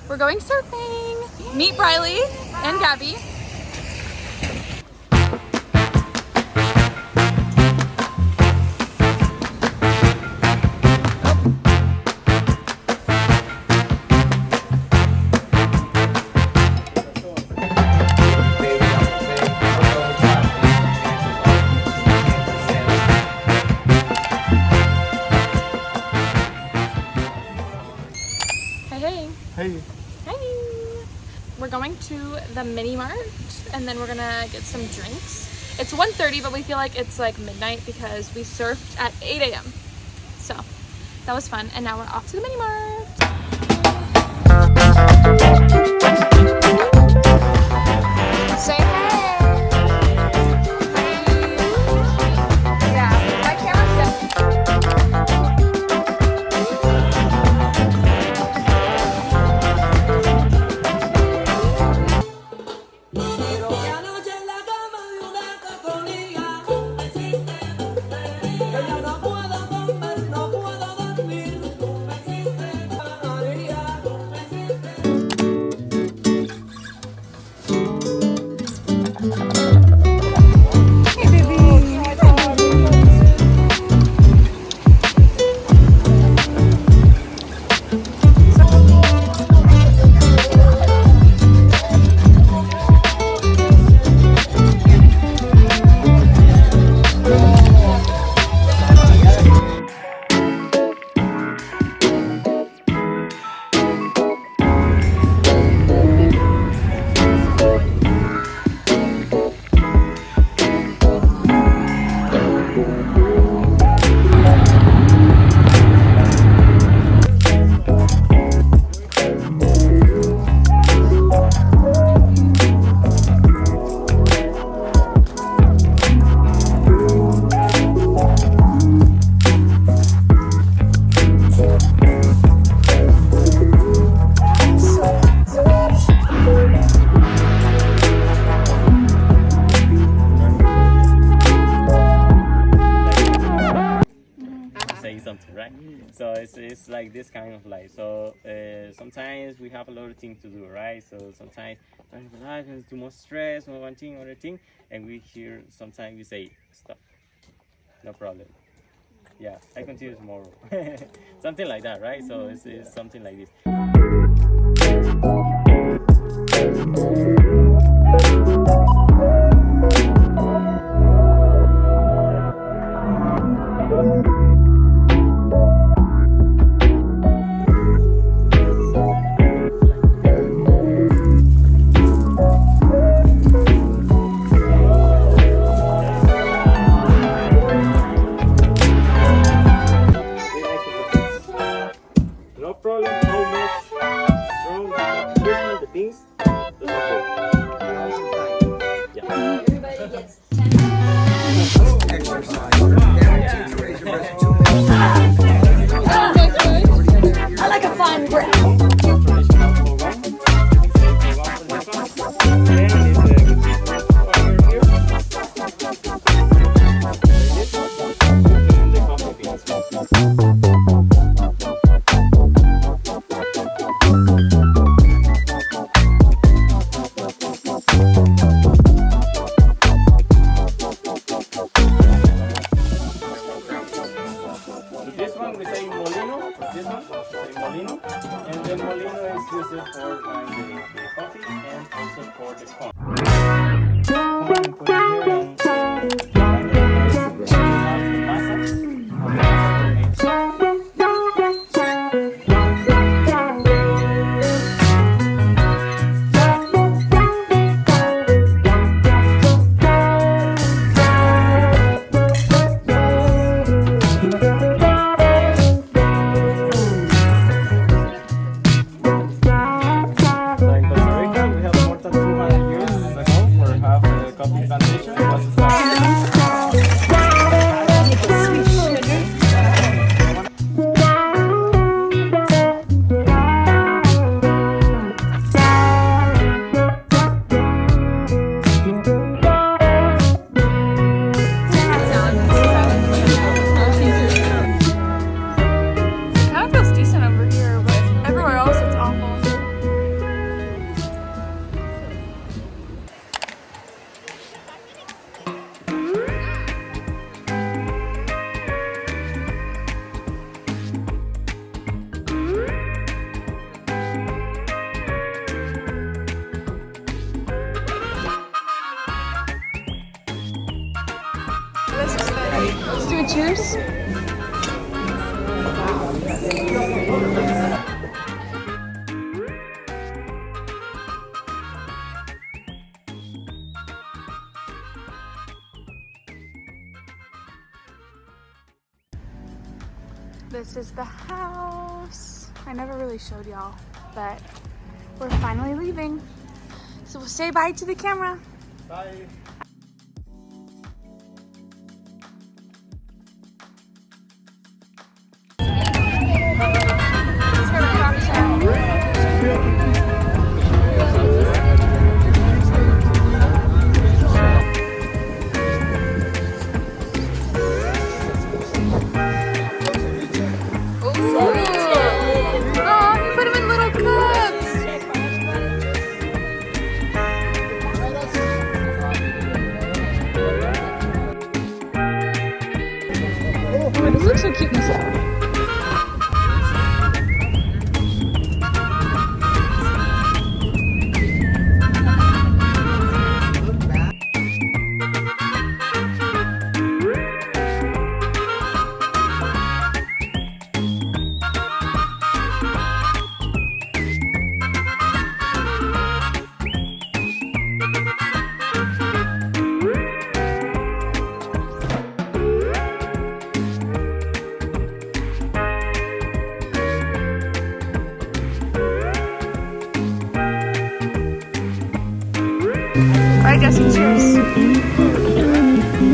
We're going surfing. Meet Briley and Gabby. Hey. Hey. We're going to the mini mart and then we're gonna get some drinks. It's 1:30, but we feel like it's like midnight because we surfed at 8 a.m. So that was fun. And now we're off to the mini mart. Say hey. Yeah, my camera's something, right? So it's like this kind of life. So sometimes we have a lot of things to do, right? So sometimes too much stress on one thing, other thing, and we hear sometimes we say stop, no problem. Yeah, I continue tomorrow. Something like that, right? So it's something like this. No problem how much strong the things doesn't work. Yeah. Everybody gets 10 minutes. Exercise. Guaranteed to raise your breast 2 minutes. I like a fine breath. This one we say molino, this one say molino, and then molino is used for grinding the coffee and also for the corn. Corn we put it here and grind it nice, have the masa. So in Costa Rica we have more than 200 years cheers. This is the house. I never really showed y'all, but we're finally leaving. So we'll say bye to the camera. Bye. This looks so cute in this one. Alright, Jesse, cheers.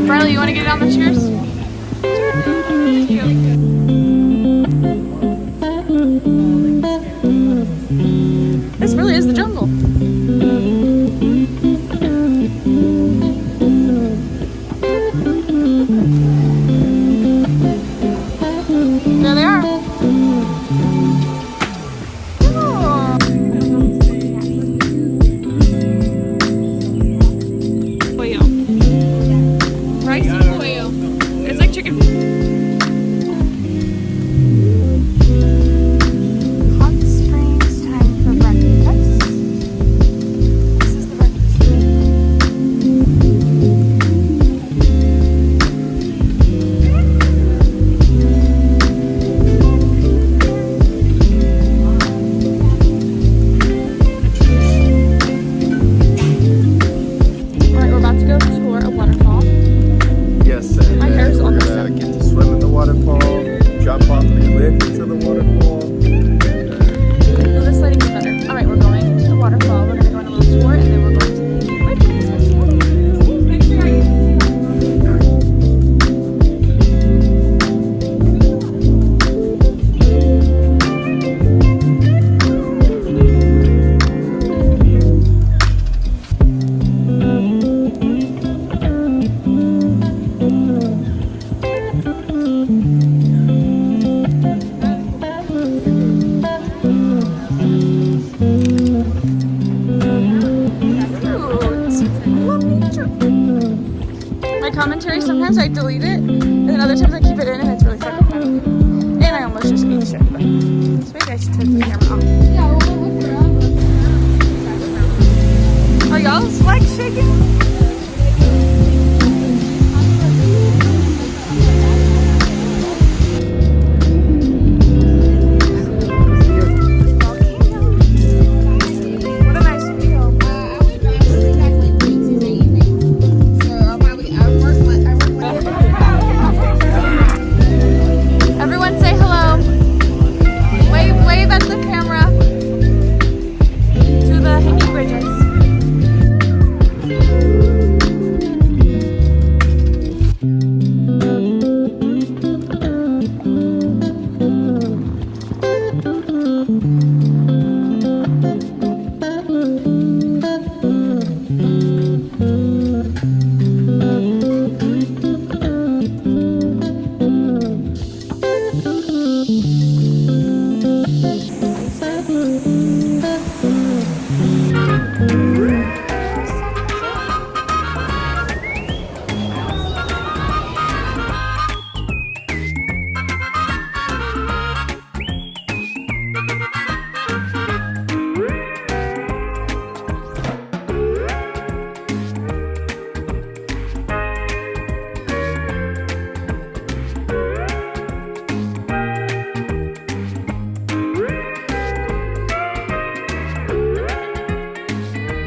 Riley, you want to get on the cheers? Thank you. This really is the jungle. There they are. Rice and pollo. It's like chicken. Hot springs, time for breakfast. This is the breakfast. Alright, we're about to go tour a waterfall. Yes, and My hair is all we're messed gonna up. get to swim in the waterfall, jump off the cliff into the waterfall. Oh, this lighting is better. Alright, we're going to the waterfall. We're going to go on a little tour and then we're going to the breakfast. My commentary, sometimes I delete it, and then other times I